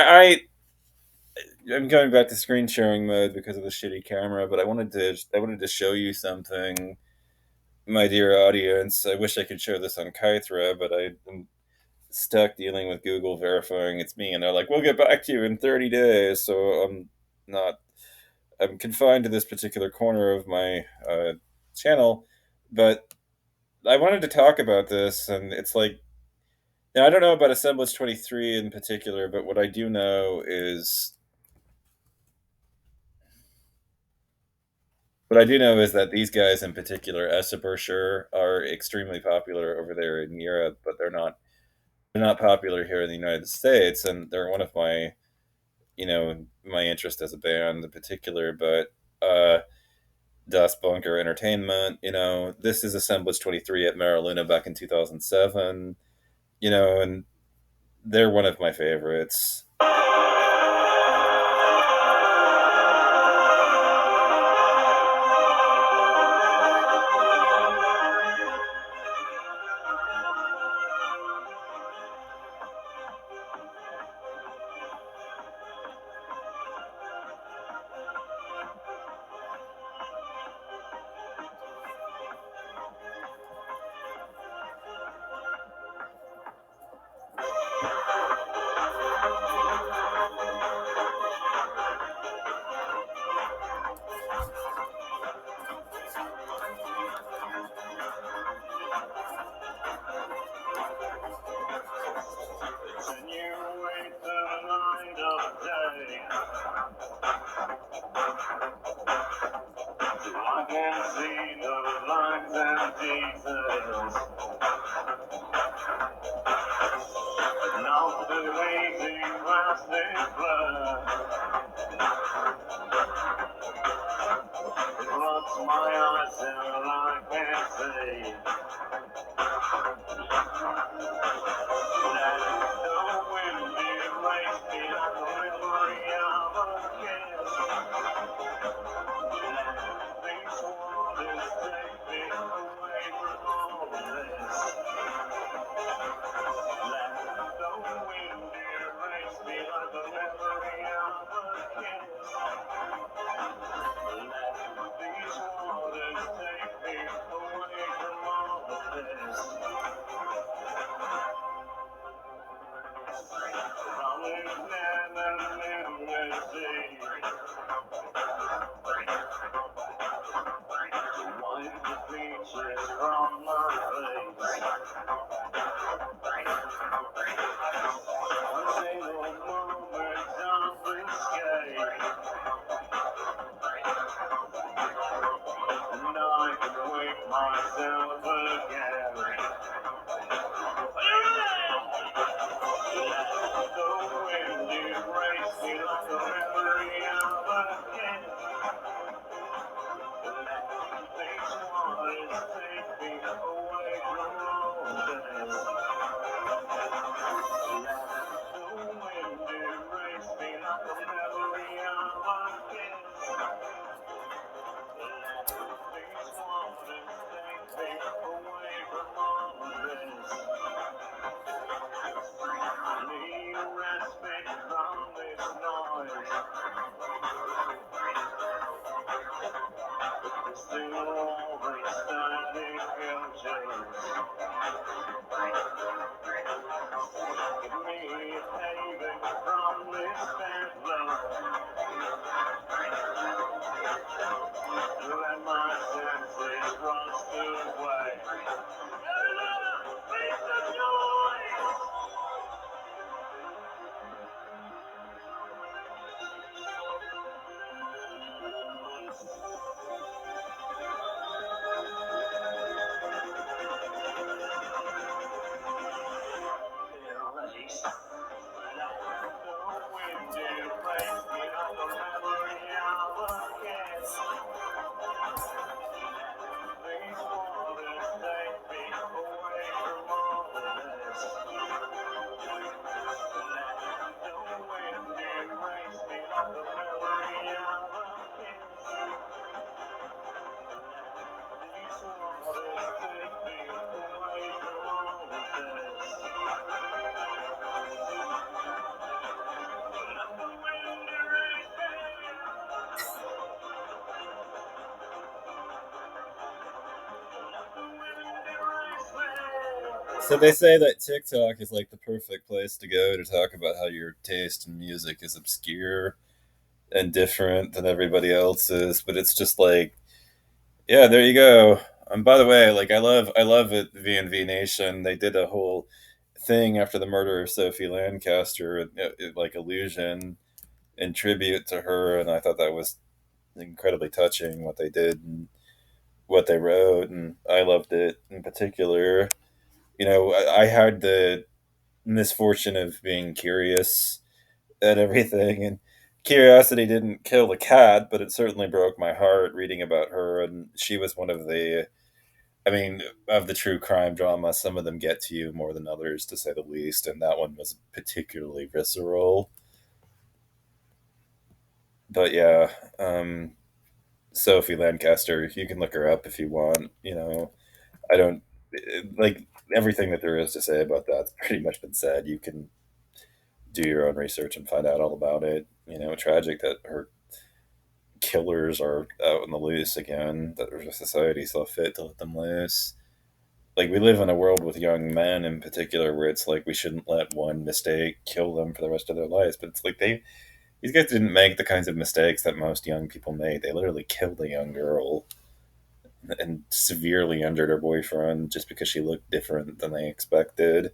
I'm going back to screen sharing mode because of the shitty camera, but I wanted to show you something, my dear audience. I wish I could show this on Kythra, but I'm stuck dealing with Google verifying it's me, and they're like, "We'll get back to you in 30 days." So not. I'm confined to this particular corner of my channel, but I wanted to talk about this, and it's like, now I don't know about Assemblage 23 in particular, but what I do know is that these guys in particular, Essebershire, are extremely popular over there in Europe, but they're not popular here in the United States, and they're one of my interest as a band in particular. But Das Bunker Entertainment, this is Assemblage 23 at Mariluna back in 2007, and they're one of my favorites. I can see the lines and details. Now the lazy plastic blood. It floods my eyes till I can't see. Let the wind erase me like the memory of a kiss. Let these waters take me away from all this. Let the wind erase me like the memory of a kiss. Let these waters take me away from all of this. Rolling down the sea, wipe the beaches from my face. A single moment of escape, and I can wake myself again. Let the wind erase me like a memory of a kid. Let these waters take me away from all this. Let the wind erase me like a memory of a kid. Let these waters take me away from all this. I need a respite from this noise. Still always standing oceans. Give me a haven from this bad blood. So they say that TikTok is like the perfect place to go to talk about how your taste in music is obscure and different than everybody else's, but it's just like, yeah, there you go. And by the way, like I love it V&V Nation. They did a whole thing after the murder of Sophie Lancaster, like illusion in tribute to her, and I thought that was incredibly touching what they did and what they wrote, and I loved it in particular. I had the misfortune of being curious at everything, and curiosity didn't kill the cat, but it certainly broke my heart reading about her. And she was one of the, I mean, of the true crime drama, some of them get to you more than others, to say the least, and that one was particularly visceral. But yeah, um, Sophie Lancaster, you can look her up if you want. I don't like everything that there is to say about that's pretty much been said. You can do your own research and find out all about it. Tragic that her killers are out on the loose again, that there's a society so fit to let them loose. Like, we live in a world with young men in particular where it's like we shouldn't let one mistake kill them for the rest of their lives. But it's like these guys didn't make the kinds of mistakes that most young people made. They literally killed a young girl and severely injured her boyfriend just because she looked different than they expected.